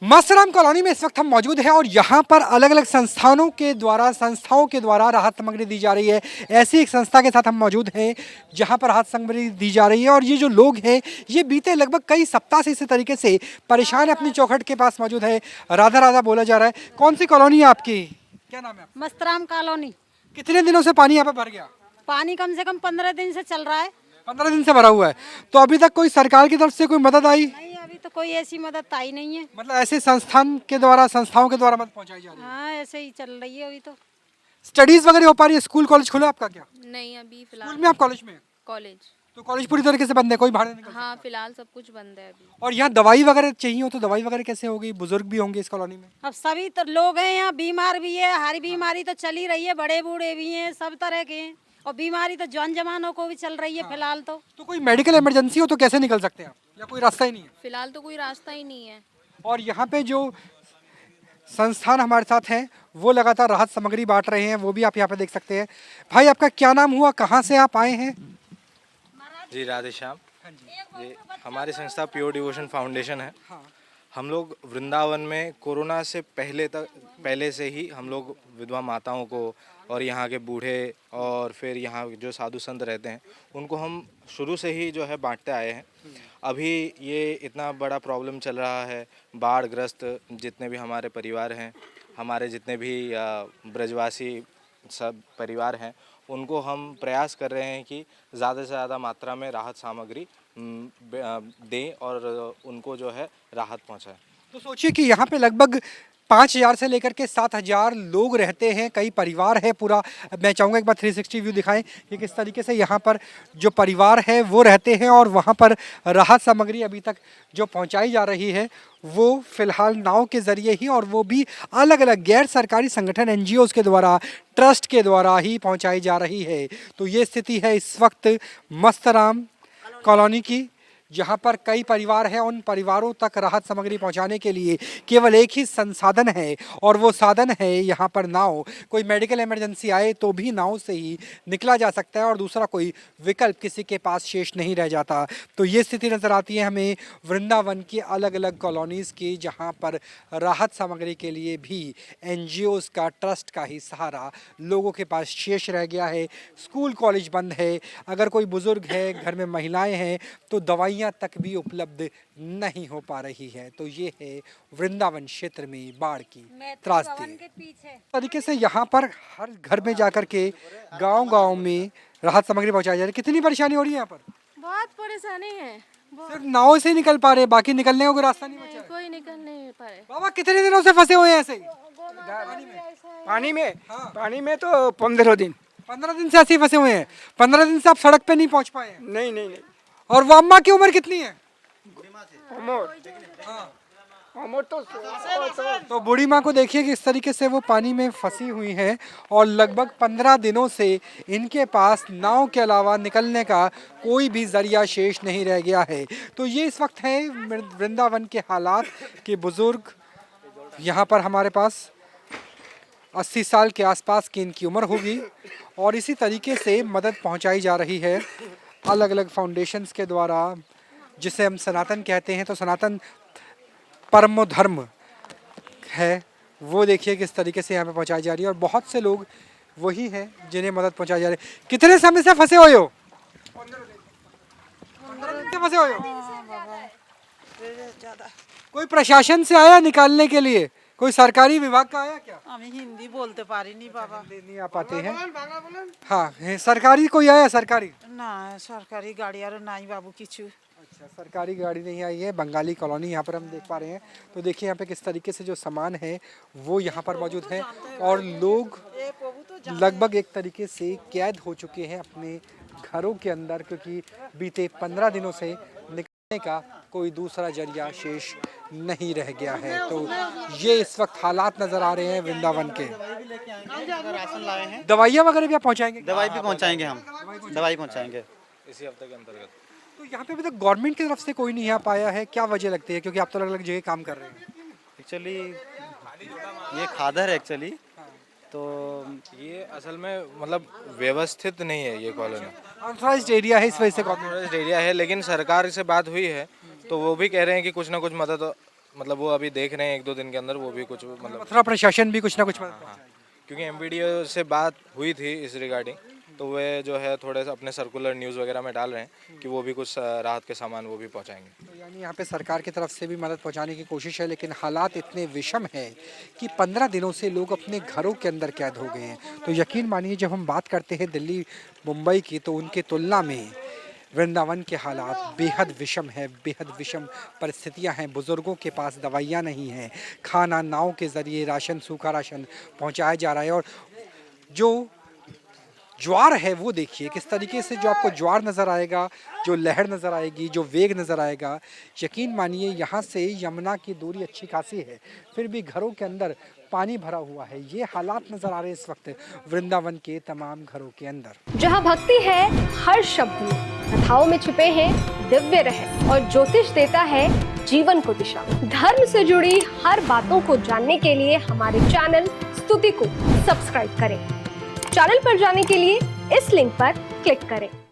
Mastram colony में इस वक्त हम मौजूद हैं और यहाँ पर अलग अलग संस्थाओं के द्वारा राहत सामग्री दी जा रही है। ऐसी एक संस्था के साथ हम मौजूद हैं जहाँ पर राहत सामग्री दी जा रही है और ये जो लोग हैं ये बीते लगभग कई सप्ताह से इसी तरीके से परेशान है। अपनी चौखट के पास मौजूद है, राधा राधा बोला जा रहा है। कौन सी कॉलोनी है आपकी, क्या नाम है आपका? मस्तराम कॉलोनी। कितने दिनों से पानी यहाँ पे भर गया? पानी कम से कम 15 दिन से चल रहा है। 15 दिन से भरा हुआ है। तो अभी तक कोई सरकार की तरफ से कोई मदद आई? नहीं, अभी तो कोई ऐसी मदद आई नहीं है। मतलब ऐसे संस्थाओं के द्वारा मदद पहुंचाई जा रही है? हाँ, ऐसे ही चल रही है अभी तो। स्टडीज वगैरह हो पा रही है? स्कूल कॉलेज खुला आपका क्या? नहीं, अभी स्कूल फिलहाल में, आप कॉलेज में? कॉलेज। तो कॉलेज पूरी तरीके से बंद है, कोई बाहर नहीं निकल सकता? हाँ, फिलहाल सब कुछ बंद है अभी। और यहाँ दवाई वगैरह चाहिए हो तो दवाई वगैरह कैसे होगी? बुजुर्ग भी होंगे इस कॉलोनी में? अब सभी तो लोग हैं यहाँ, बीमार भी है, हर बीमारी तो चल ही रही है, बड़े बूढ़े भी हैं, सब तरह के हैं। और बीमारी तो जवान जवानों को भी चल रही है फिलहाल तो कोई मेडिकल इमरजेंसी हो तो कैसे निकल सकते हैं आप, या कोई रास्ता ही नहीं है? फिलहाल तो कोई रास्ता ही नहीं है। और यहाँ पे जो संस्थान हमारे साथ हैं वो लगातार राहत सामग्री बांट रहे हैं, वो भी आप यहाँ पे देख सकते हैं। भाई, आपका क्या नाम हुआ, कहाँ से आप आए हैं? जी, राधे श्याम। ये हमारी संस्था प्योर डिवोशन फाउंडेशन है। हम लोग वृंदावन में कोरोना से पहले से ही हम लोग विधवा माताओं को और यहाँ के बूढ़े और फिर यहाँ जो साधु संत रहते हैं उनको हम शुरू से ही जो है बांटते आए हैं। अभी ये इतना बड़ा प्रॉब्लम चल रहा है, बाढ़ ग्रस्त जितने भी हमारे परिवार हैं, हमारे जितने भी ब्रजवासी सब परिवार हैं, उनको हम प्रयास कर रहे हैं कि ज़्यादा से ज़्यादा मात्रा में राहत सामग्री दें और उनको जो है राहत पहुंचाएं। तो सोचिए कि यहाँ पे लगभग 5,000 से लेकर के 7,000 लोग रहते हैं, कई परिवार है पूरा। मैं चाहूँगा एक बार 360 व्यू दिखाएं कि किस तरीके से यहाँ पर जो परिवार है वो रहते हैं और वहाँ पर राहत सामग्री अभी तक जो पहुँचाई जा रही है वो फिलहाल नाव के ज़रिए ही, और वो भी अलग अलग गैर सरकारी संगठन NGOs के द्वारा, ट्रस्ट के द्वारा ही पहुँचाई जा रही है। तो ये स्थिति है इस वक्त मस्तराम कॉलोनी की, जहाँ पर कई परिवार हैं। उन परिवारों तक राहत सामग्री पहुँचाने के लिए केवल एक ही संसाधन है और वो साधन है यहाँ पर नाव। कोई मेडिकल इमरजेंसी आए तो भी नाव से ही निकला जा सकता है और दूसरा कोई विकल्प किसी के पास शेष नहीं रह जाता। तो ये स्थिति नज़र आती है हमें वृंदावन की अलग अलग कॉलोनीज़ की, जहाँ पर राहत सामग्री के लिए भी NGOs का, ट्रस्ट का ही सहारा लोगों के पास शेष रह गया है। स्कूल कॉलेज बंद है, अगर कोई बुज़ुर्ग है, घर में महिलाएँ हैं तो दवाइयाँ तक भी उपलब्ध नहीं हो पा रही है। तो ये है वृंदावन क्षेत्र में बाढ़ की त्रासदी। तरीके से यहाँ पर हर घर में जाकर के गांव-गांव में राहत सामग्री पहुंचाई जा रही है। कितनी परेशानी हो रही है यहाँ पर? बहुत परेशानी है। सिर्फ नाव से निकल पा रहे, बाकी निकलने का कोई रास्ता नहीं बचा है? कोई निकल नहीं पा रहे। बाबा, कितने दिनों से फंसे हुए हैं ऐसे ही पानी में तो 15 दिन। 15 दिन से ऐसे ही फंसे हुए हैं। 15 दिन से आप सड़क पे नहीं पहुंच पाए हैं? नहीं। और वो अम्मा की उम्र कितनी है? उम्र तो बूढ़ी माँ को देखिए कि इस तरीके से वो पानी में फंसी हुई है और लगभग 15 दिनों से इनके पास नाव के अलावा निकलने का कोई भी जरिया शेष नहीं रह गया है। तो ये इस वक्त है वृंदावन के हालात कि बुजुर्ग यहाँ पर हमारे पास 80 साल के आसपास की इनकी उम्र होगी और इसी तरीके से मदद पहुँचाई जा रही है अलग अलग फाउंडेशंस के द्वारा, जिसे हम सनातन कहते हैं। तो सनातन परम धर्म है, वो देखिए किस तरीके से यहाँ पे पहुँचाई जा रही है और बहुत से लोग वही हैं जिन्हें मदद पहुँचाई जा रही है। कितने समय से फंसे हुए हो? 15 दिन से फंसे हुए हो? कोई प्रशासन से आया निकालने के लिए? कोई सरकारी विभाग का आया क्या? हम हिंदी बोलते पारी नहीं बाबा, नहीं आ पाते हैं। हाँ, सरकारी कोई आया? सरकारी ना सरकारी गाड़ी यार नहीं बाबू किचु। अच्छा, सरकारी गाड़ी नहीं आई है। बंगाली कॉलोनी यहाँ पर हम देख पा रहे हैं। तो देखिए यहाँ पे किस तरीके से जो सामान है वो यहाँ पर मौजूद है और लोग लगभग एक तरीके से कैद हो चुके हैं अपने घरों के अंदर, क्योंकि बीते 15 दिनों से निकलने का कोई दूसरा जरिया शेष नहीं रह गया है। तो ये इस वक्त हालात नजर आ रहे हैं वृंदावन के। राशन लाए हैं, दवाइयाँ वगैरह भी आप पहुँचाएंगे? दवाई भी पहुंचाएंगे, हम दवाई पहुंचाएंगे इसी हफ्ते के अंतर्गत। तो यहाँ पे अभी तक गवर्नमेंट की तरफ से कोई नहीं आ पाया है, क्या वजह लगती है? क्योंकि आप तो अलग अलग जगह काम कर रहे हैं। एक्चुअली ये खादर है एक्चुअली, तो ये असल में मतलब व्यवस्थित नहीं है ये कॉलोनी, अनऑथराइज्ड एरिया है, इस वजह से कॉर्पोरेट एरिया है। लेकिन सरकार से बात हुई है तो वो भी कह रहे हैं कि कुछ ना कुछ मदद मतलब वो अभी देख रहे हैं 1-2 दिन के अंदर वो भी कुछ मतलब मथुरा प्रशासन भी कुछ ना कुछ मदद पहुंचाएगा। क्योंकि एमवीडीओ से बात हुई थी इस रिगार्डिंग, तो वे जो है थोड़े से अपने सर्कुलर न्यूज़ वगैरह में डाल रहे हैं कि वो भी कुछ राहत के सामान वो भी पहुंचाएंगे। तो यानी यहाँ पे सरकार की तरफ से भी मदद पहुंचाने की कोशिश है, लेकिन हालात इतने विषम है कि 15 दिनों से लोग अपने घरों के अंदर कैद हो गए हैं। तो यकीन मानिए जब हम बात करते हैं दिल्ली मुंबई की, तो उनकी तुलना में वृंदावन के हालात बेहद विषम है, बेहद विषम परिस्थितियां हैं। बुजुर्गों के पास दवाइयाँ नहीं हैं, खाना नाव के ज़रिए राशन, सूखा राशन पहुँचाया जा रहा है। और जो ज्वार है वो देखिए किस तरीके से, जो आपको ज्वार नज़र आएगा, जो लहर नज़र आएगी, जो वेग नज़र आएगा, यकीन मानिए यहाँ से यमुना की दूरी अच्छी खासी है, फिर भी घरों के अंदर पानी भरा हुआ है। ये हालात नज़र आ रहे हैं इस वक्त वृंदावन के तमाम घरों के अंदर। जहाँ भक्ति है हर शब्द में, कथाओं में छुपे हैं दिव्य रहस्य और ज्योतिष देता है जीवन को दिशा। धर्म से जुड़ी हर बातों को जानने के लिए हमारे चैनल स्तुति को सब्सक्राइब करें। चैनल पर जाने के लिए इस लिंक पर क्लिक करें।